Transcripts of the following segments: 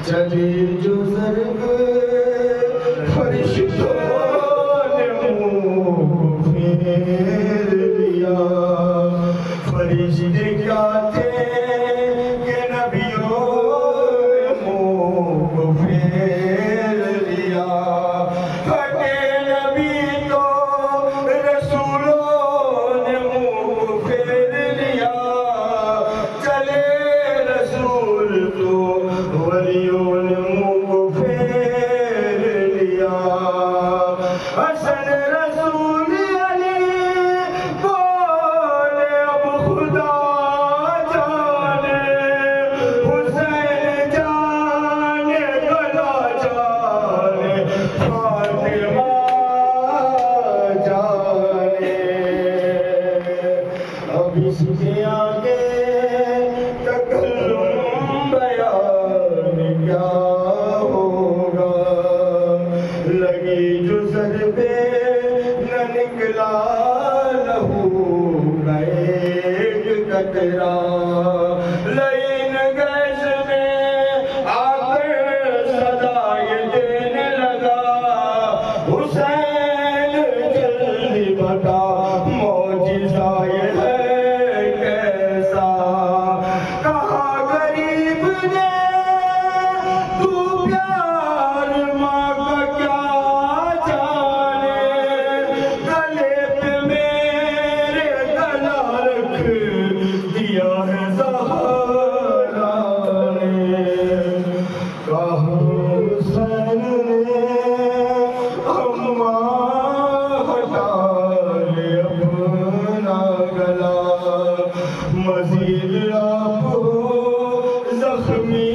चली जो ज़र्ब फरिश्तों ने मुँह फेर लिया। फरिश्ते क्या थे कि नबियों ने मुँह फेर लिया। फटे नबी तो रसूलों ने मुँह फेर लिया। चले रसूल तो वलियों ने मुँह फेर लिया। हसन रसूल अली बोले अब खुदा जाने। हुसैन जाने गला जाने फातिमा जाने। अब इसके आगे तकल्लुम बयान क्या होगा। लगी जो ज़र्बे न निकला लहू का एक कतरा। लईन गैस में आकर सदाए देने लगा। हुसैन जल्दी बता मौजिज़ा ये है कैसा। कहा गरीब ने तू प्यार माँ का क्या जाने। गले पे मेरे गला रख दिया है ज़हरा ने। कहा हुसैन ने अम्मा हटा ले अपना गला। मज़ीद आप ज़ख्मी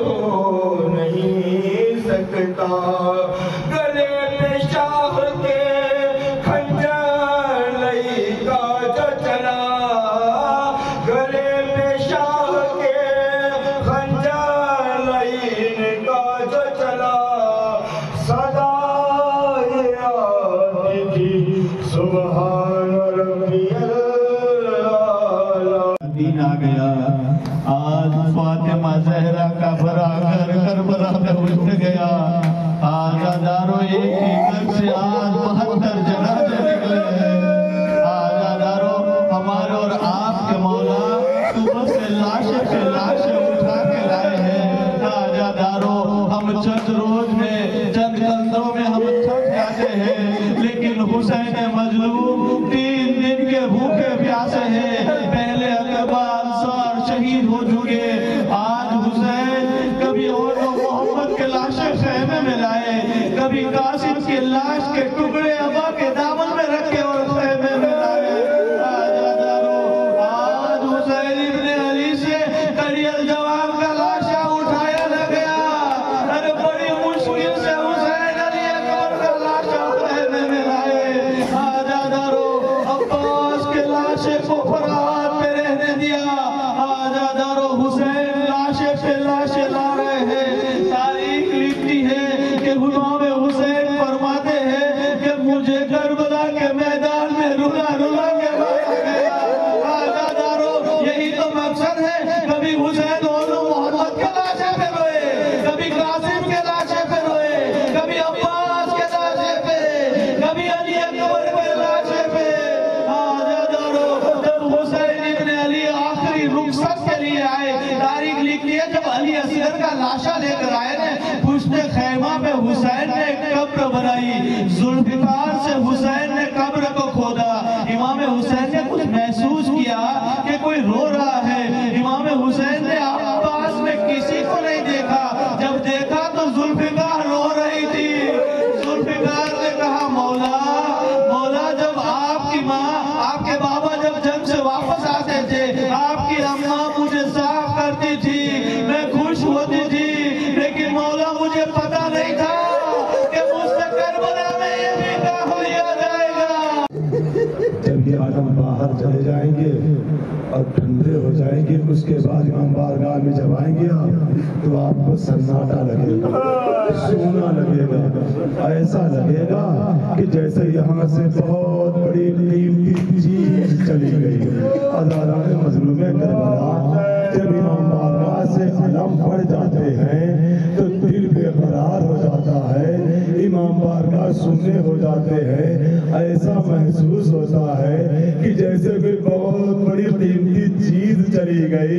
हो नहीं सकता। गले पे शाह के खंजर लई का जो चला। गले पे शाह के खंजर लई का जो चला। सदा ये आती थी सुभान रब्बियल आला। दिन आ गया। आज फातिमा ज़हरा का बरा घर करबला में उठ गया। आज हजारों एक ही घर से आज 72 जनाजे निकले हैं। आज हजारों हमारे और आपके मौला सुबह से लाशें उठा के लाए हैं। आज हजारों हम चंद रोज में चंद कंधों में हम थक जाते हैं, लेकिन हुसैन मजलूम 3 दिन के भूखे प्यासे हैं। पहले अकबा अंसार शहीद हो चुके। आज हुसैन कभी और मोहम्मद के लाशें खेमे में लाए, कभी कासिम की लाश के टुकड़े अबा के दामन में रखे और खेमे में लाए। आज हुसैन इब्ने अली से करियल जवान का लाशा उठाया न गया। अरे बड़ी मुश्किल से हुसैन अली अकबर का लाशा खेमे में लाए। आज अब्बास के लाशे को फरात पे रहने दिया। आज हुसैन लाशे पे लाशे ला रहे हैं। तारीख लिखती है कि गुलाम हुसैन फरमाते हैं कि मुझे करबला के मैदान में रुला रुला के मारा गया। आज यही तो मकसद है। कभी हुसैन और मोहम्मद के लाशे पे रोए, कभी कासिम के लाशे पे रोए, कभी अब्बास के लाशे पे, कभी अली अकबर के लाशे पे। जब हुसैन इब्ने अली आखिरी रुखसत के लिए आए, तारीख लिखती है जब अली असगर का लाशा लेकर आए ने, पुश्ते खैमा में हुसैन ने एक कब्र बनाई। जुल्फिकार से हुसैन ने कब्र को खोदा। इमाम हुसैन ने कुछ महसूस किया कि कोई रो रहा है। इमाम हुसैन ने आसपास में किसी को नहीं देखा। जब देखा तो जुल्फिकार रो रही थी। जुल्फिकार ने कहा मौला मौला, जब आपकी माँ आपके बाबा जब जंग से वापस आते थे, आपकी अम्मा मुझे साफ करती थी, मैं खुश होती थी, लेकिन मौला मुझे पता नहीं था कि मुझसे करबला में ये भी हो जाएगा। जब ये आदम बाहर चले जाएंगे और ठंडे हो जाएंगे, उसके बाद हम बारगाह में जब आएंगे तो आपको सन्नाटा लगेगा, सोना लगेगा, ऐसा लगेगा कि जैसे यहाँ से बहुत बड़ी कीमती चीज चली गई। अल्लाह ने मजलूम करबला जब इमाम बारगाह इमाम बारगाह सुनने हो जाते हैं, ऐसा महसूस होता है कि जैसे कोई बहुत बड़ी कीमती चीज चली गई।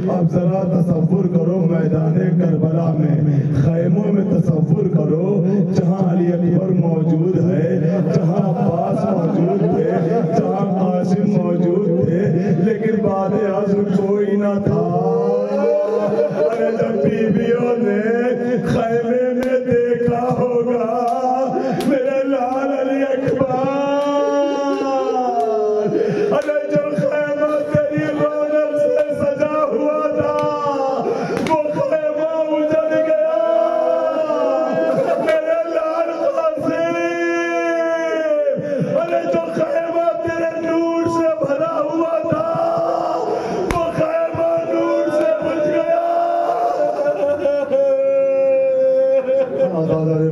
अब जरा तसव्वुर करो मैदाने करबला में, खैमों में तसव्वुर करो जहाँ अली अकबर मौजूद है, जहाँ अब्बास मौजूद थे, जहाँ कासिम मौजूद थे, लेकिन बाद आज़म कोई ना था। अरे जब बीवियों ने खैमे में देखा होगा मेरे लाल अली अकबर, अरे जो खैमा तेरी रौनक से सजा हुआ था वो खैमा उजड़ गया। मेरे लाल कासिम, अरे जो खैमा तेरे नूर से भरा हुआ था वो खैमा नूर से बुझ गया।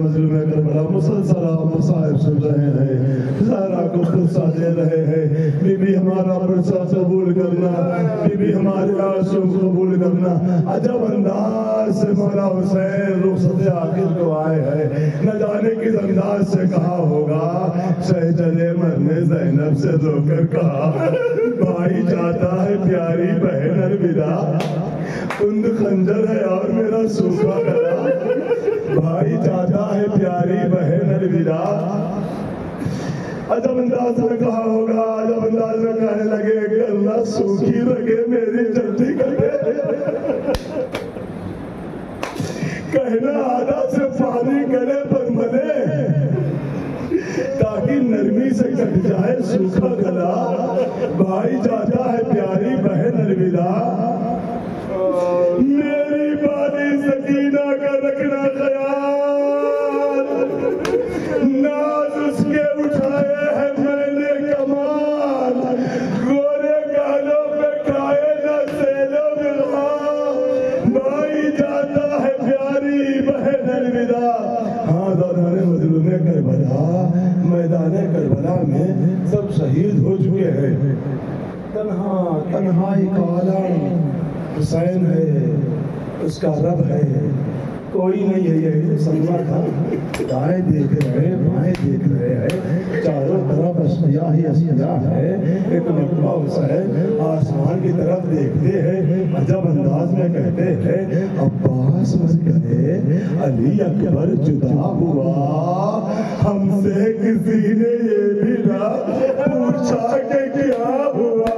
मजलूम करबला मुसलसल मसाइब सुन रहे हैं, ज़हरा को पुरसा दे रहे हैं। बीबी हमारा पुरसा कबूल करना, बीबी हमारे आंसू कबूल करना। अजब अंदाज से मौला हुसैन रुखसत आखिर को आए हैं, न जाने किस अंदाज से कहा होगा। सह चले मरने ज़ैनब से रोकर कहा भाई चाहता है प्यारी बहन अलविदा, कुंद खंजर है और मेरा सूखा गला। भाई चाहता है प्यारी बहन अलविदा। अजब अंदाज में कहा होगा, अजब अंदाज में कहने लगे कि अल्लाह सूखी रखे मेरी जल्दी करे। कहना आधा से पानी गले पर मले ताकि नरमी से कट जाए सूखा गला। भाई चाहता है प्यारी बहन अलविदा। मेरी बाली सकीना का रखना ख्याल, नाज उसके उठाए हैं मैंने कमाल। गोरे गालों पे खाए न सेलो मिला, भाई जाता है प्यारी बहन अलविदा। हाँ दादाने मजलूमे करबला, मैदाने करबला में सब शहीद हो चुके हैं। तन्हाई का आलम हुसैन है, उसका रब है, कोई नहीं है। ये समझा था, दाएं देख रहे हैं, बाएं देख रहे हैं, चारों तरफ असमिया ही असमिया है। एक मरतबा हुसैन आसमान की तरफ देखते हैं, अजब अंदाज में कहते हैं अब्बास मर गए, अली अकबर जुदा हुआ, हमसे किसी ने ये भी ना पूछा कि क्या हुआ।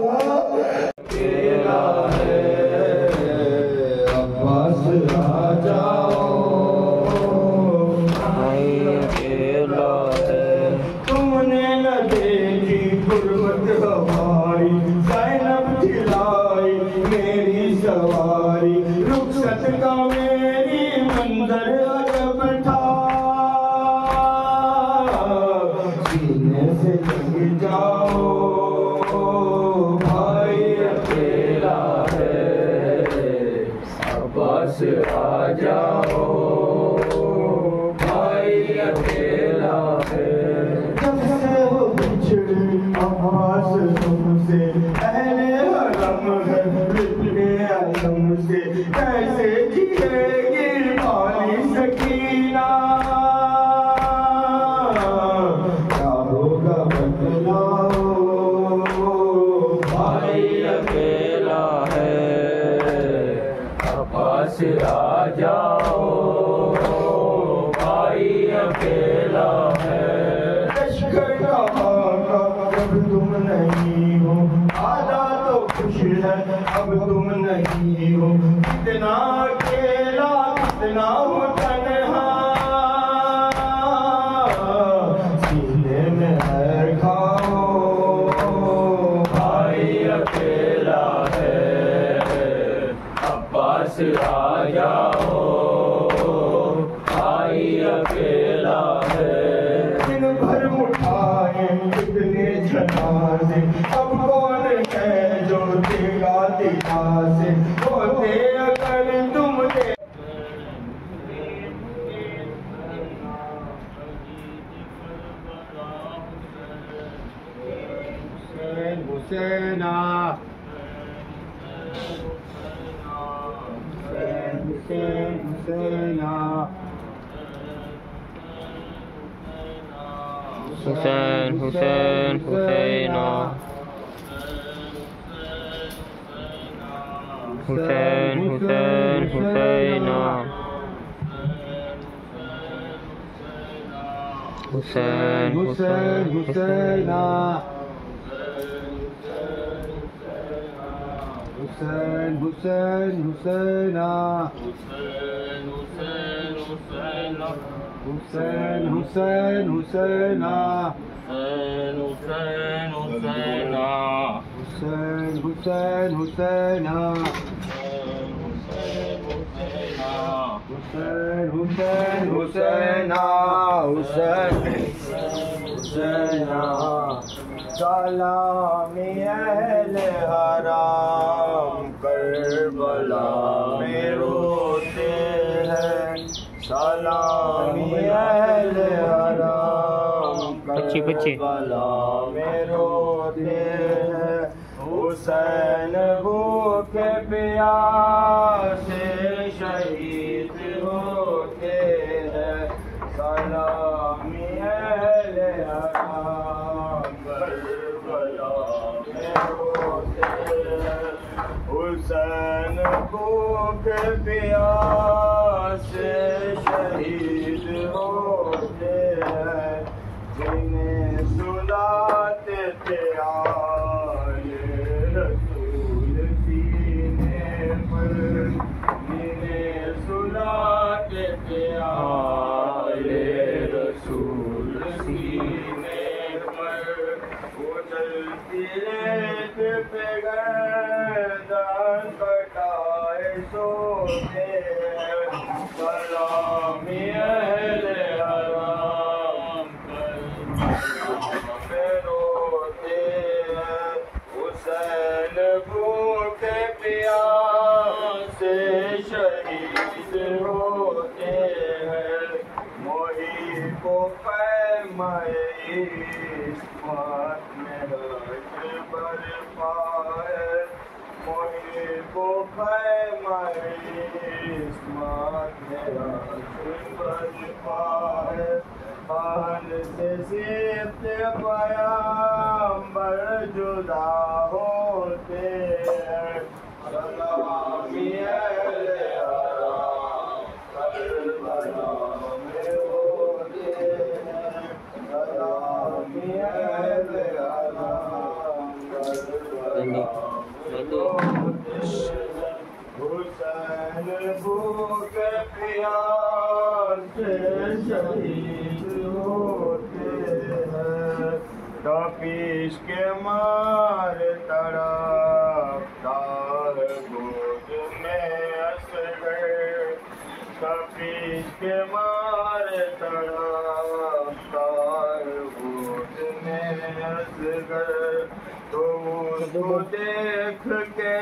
अब तुम नहीं हो, कितना अकेला कितना हो तन्हा, सीने में है खाओ भाई अकेला है, अब्बास आ जाओ भाई अकेला है। दिन भर उठाए कितने जनाजे, अब कौन है जो देगा दिला से, होते अगर तुम दे। हुसैना हुसैना हुसैन हुसैन हुसैना हुसैन हुसैन हुसैना हुसैन हुसैन हुसैना हुसैन हुसैन हुसैना हुसैन हुसैन हुसैना हुसैन हुसैन हुसैना हुसैन हुसैन हुसैना हुसैन हुसैन हुसैना हुसैन हुसैना सलामी अहले हराम करबला में रोते हैं सलामी अहले हराम करबला में रोते हैं हुसैन भूखे प्यासे शहीद होते हैं सलामी अहले हराम करबला में रोते हैं हुसैन भूखे प्यासे शहीद होते हैं जिन्हें सुलाते थे रसूल सीने पर जिन्हें सुलाते थे रसूल सीने पर वो चलती रेत पे गर्दन कटाए सोते हैं सलामी अहले हराम पे रोते हैं हुसैन भूखे प्यासे शहीद होते हैं मोही को पैमाए इस्मात में हज बरपाए मोही को पैमाए इस्मात में हज बरपाए हाल से सिफ्त पयंबर जुदा होते हैं सलामी अहले हराम करबला में होते हैं सलामी अहले हराम करबला में होते हैं हुसैन भूखे प्यासे शहीद होते हैं तपीश के मार तड़पता है गोद में असगर तपीश के मार तड़पता है गोद में असगर तो उसको देख के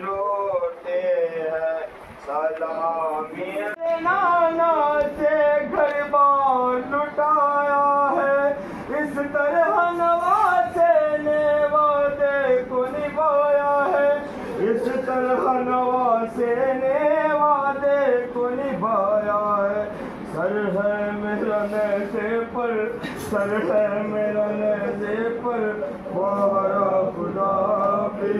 रोते हैं सलामी नाना से घर बार लुटाया है इस तरह नवासे ने वादे को निभाया है इस तरह नवासे ने वादे को निभाया है सर है मेरा नशे पर सर है मेरा नशे पर वारा खुदा भी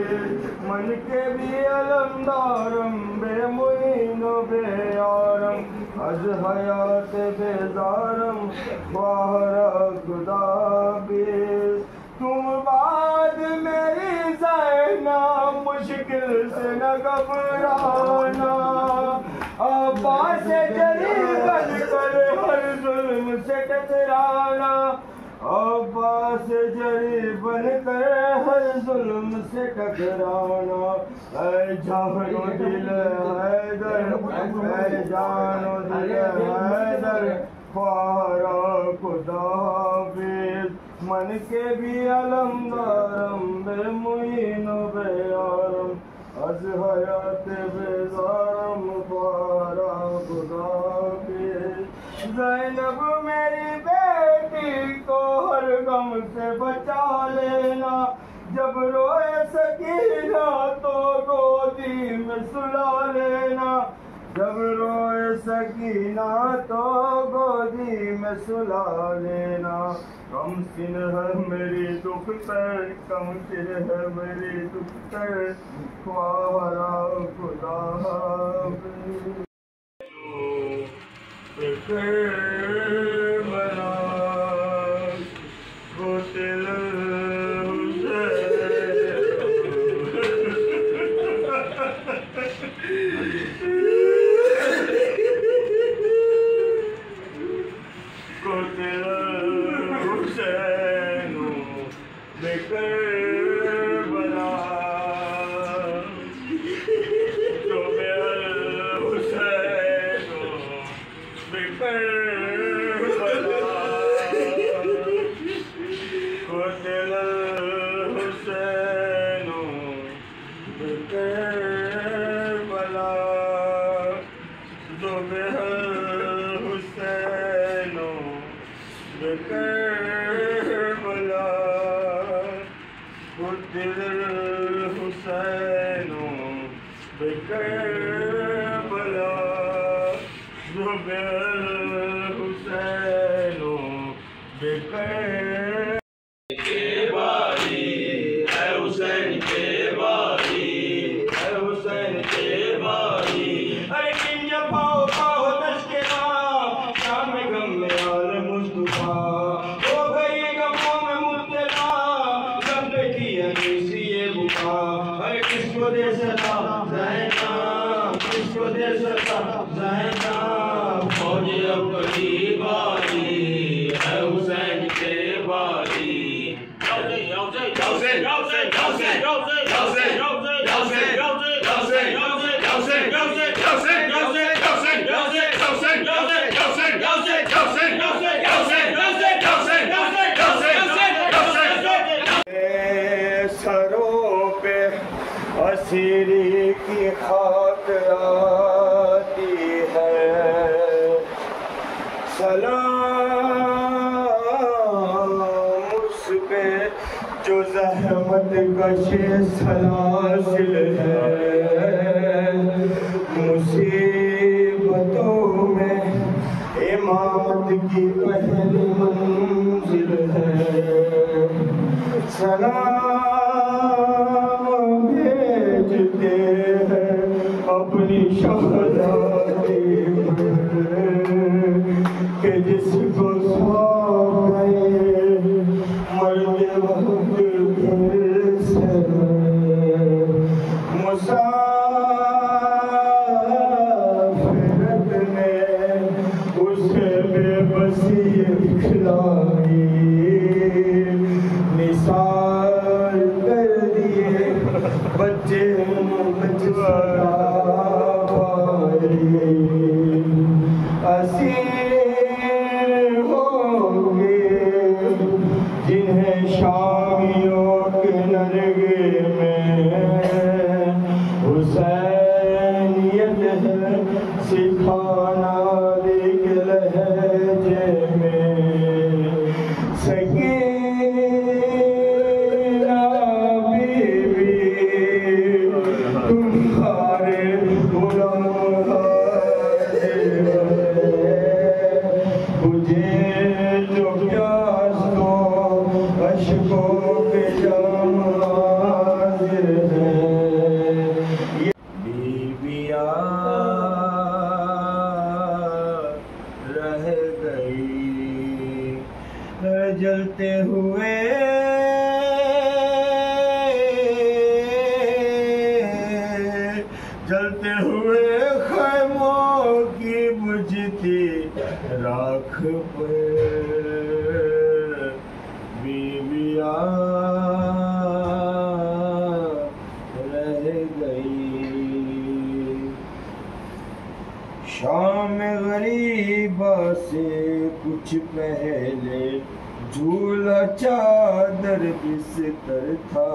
मन के भी अलमदारम बेमुइनो बेयारम अज हयात बेजारम वारा खुदा भी तुम बाद मेरी ज़ैना मुश्किल से न घबराना अब्बास जरी बन कर हर जुल्म से टकराना अब्बास जरी बन कर हर जुल्म से टकराना ऐ जानो दिल हैदर ऐ जानो दिल हैदर ख्वारा खुदा बेद मन के भी अलमदारम बेमुइनो बेयारम अज हयात बेजारम ख्वारा खुदा बेद ज़ैनब मेरी बेटी को हर गम से बचा लेना जब रोए सकीना तो गोदी में सुला लेना जब रोए सकीना तो गोदी में सुला लेना। कम सिन है मेरी दुख पर, कम सिर है मेरी दुख पर, ख्वारा खुदा बना वो दिल सिरी की खाक आती है। सलाम उस पे जो ज़हमत कशे सलासिल है। मुसीबतों में इमामत की पहली मंजिल है। सलाम भेजते हैं अपनी शहजादी के जिसको मरते वक्त मुसाफिरत ने उसे बेबसी खिलाई। निसार कर दिए बच्चे असीर होंगे जिन्हें शामियों के नरगे में हुसैनियत है सिखाना एक लहजे में। सकीना बीबी तुम्हारे गुलाम मुझे जो प्यास को अशकों के जाम हाजिर है। बीबिया रह गई जलते हुए खैमों की बुझती राख पर बीबिया रह गई। शाम गरीबा से कुछ पहले झूला चादर बिस्तर था।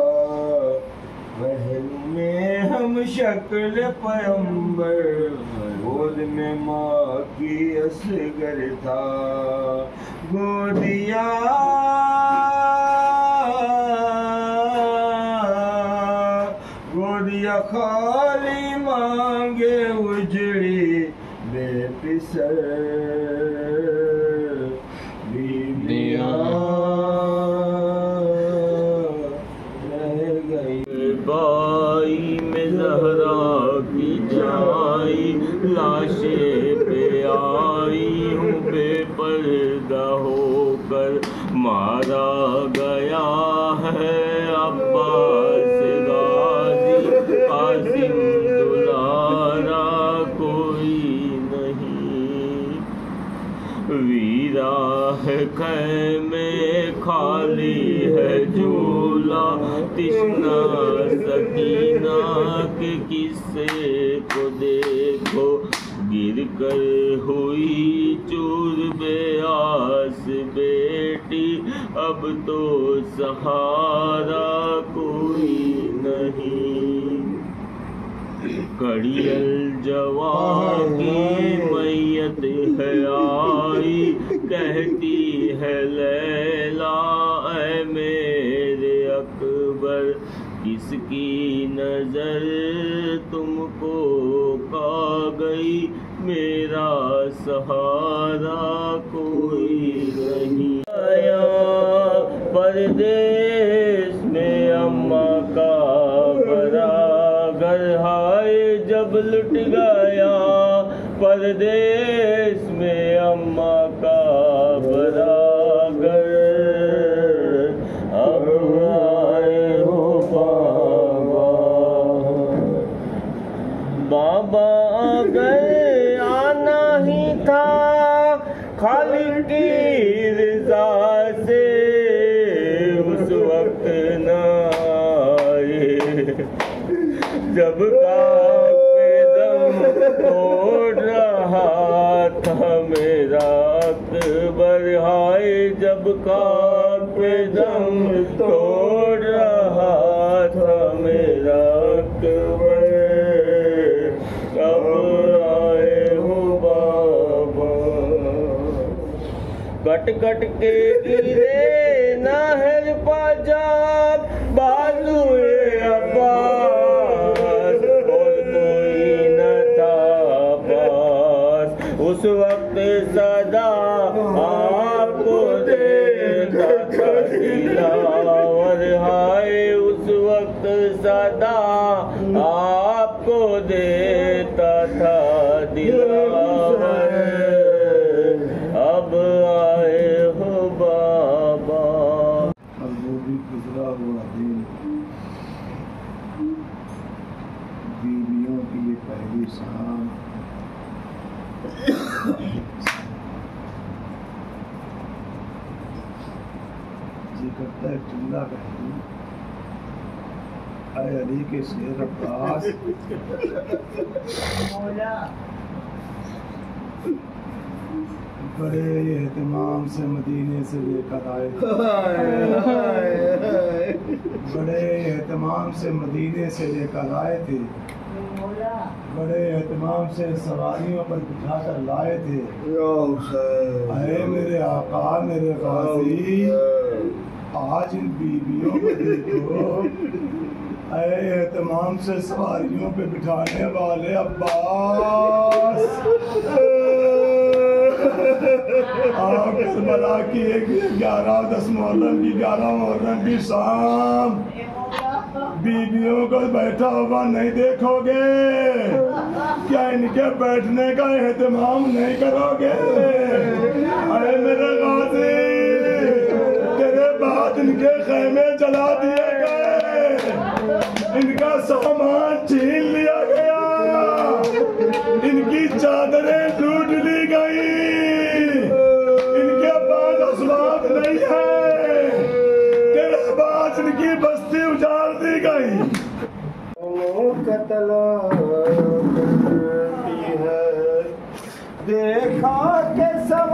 महल में हम शक्ल पैगंबर, गोद में माँ की असगर था। गोदिया खाली मांगे उजड़ी पिसर बीबियां रह गई। बाई में ज़हरा की जाई लाशें पे आई हूँ बेपर्दा होकर मारा गया है अब्बास गाजी कासिम दुलारा कोई नहीं। वीरा है खैमे खाली है झूला तिश्ना सकीना के किस्से को देखो गिर कर हुई चूर बेआस बेटी अब तो सहारा कोई नहीं। कड़ियल जवान की मैयत है आई कहती है लैला ऐ मेरे अकबर किसकी नजर तुमको खा गई मेरा सहारा कोई नहीं। आया परदेश में अम्मा का बड़ा घर हाय जब लुट गया परदेश में अम्मा का बड़ा घर अब आए हो बाबा गए आना ही था खालिक की रज़ा से उस वक्त न आए जब दम तोड़ रहा था मेरा अकबर हाय जब दम तोड़ रहा था मेरा अकबर अब आए हो बाबा। कट कट के गिरे नहर पंजाब बाजुए अब्बास और कोई न था पास उस वक्त सदा आपको देखा था दिलावर हाय उस वक्त सदा आपको देता था दिलावर अब आए हो बाबा। और वो भी गुजरा हुआ दिन बीवियों की ये पहली शाम जी करता है चुल्ला कहती अरे अली के शेर अब्बास बड़े एहतमाम से मदीने से लेकर आए बड़े एहतमाम से मदीने से लेकर आए थे बड़े एहतमाम से सवारियों पर बिठा कर लाए थे। अरे मेरे आका मेरे गाजी आज इन बीवियों को देखो अरे एहतमाम से सवारियों पे बिठाने वाले अब्बास आप करबला की 11-10 मुहर्रम की 11 मुहर्रम की शाम बीवियों को बैठा हुआ नहीं देखोगे क्या इनके बैठने का एहतमाम नहीं करोगे। अरे मेरे गाजी तेरे बाद इनके खैमे जला दिए गए इनका सामान छीन लिया गया इनकी चादरें लूट ली गई इनके पास असबाब नहीं है तेरे बाद इनकी बस्ती उजाड़ दी गई। कतला करती है देखा के सवार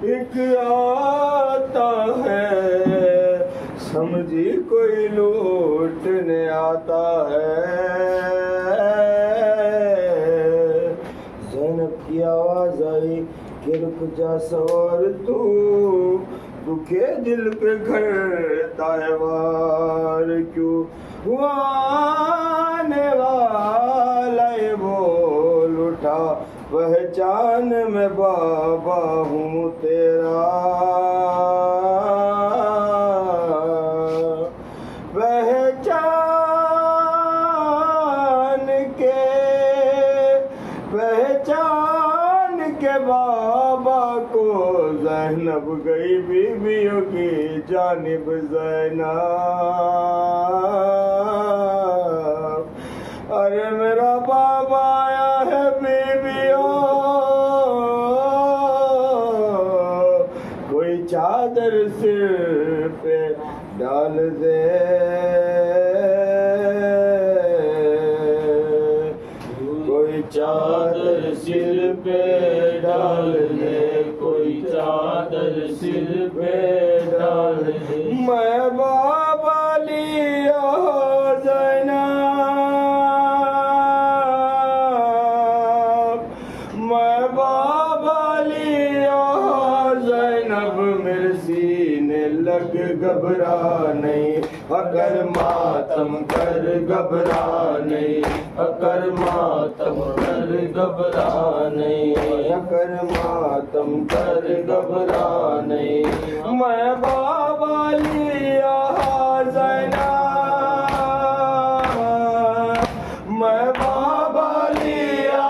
एक आता है समझी कोई लूटने आता है। ज़ैनब की आवाज आई कि रुक जा सवार तू दुखे दिल पे घरता है वार क्यों हुआ आने वाला है वो मैं बाबा हूँ तेरा, पहचान के बाबा को ज़ैनब गई बीबियों की जानिब ज़ैनब। अरे मेरा बाबा आया है बीबियों, कोई चादर सिर पे डाल दे, कोई चादर सिर पे डाल दे, कोई चादर सिर पे डाल दे। मैं बाबा लिया ज़ैनब, मैं बाबा लिया ज़ैनब, मेरे सीने लग घबरा नहीं, अगर मातम कर घबरा नहीं, अगर मातम कर घबरा नहीं, अगर मातम कर घबरा नहीं। मैं बाबा लिया ज़ैनब, मैं बाबा लिया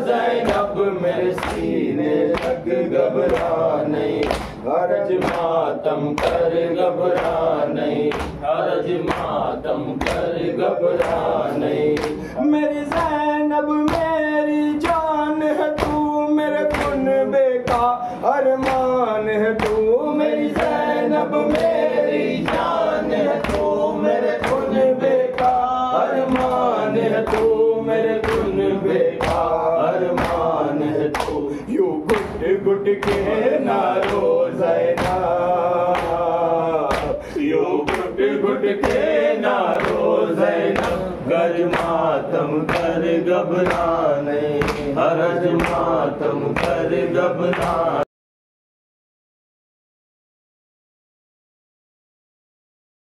ज़ैनब, मेरे सीने लग घबरा नहीं, हरज मातम कर घबरा नहीं, हरज मातम कर घबरा नहीं। मेरी ज़ैनब मेरी जान है तू, मेरे खून बेका अरमान है तू, मेरी ज़ैनब मेरी जान है तू, मेरे खून बेका अरमान है तू, मेरे खून बेका अरमान है तू। यूं घुट घुट के नारो ज़ैनब, यूं घुट घुट के नारो ज़ैनब, गर मातम कर घबरा नहीं, हरज मातम कर घबरा।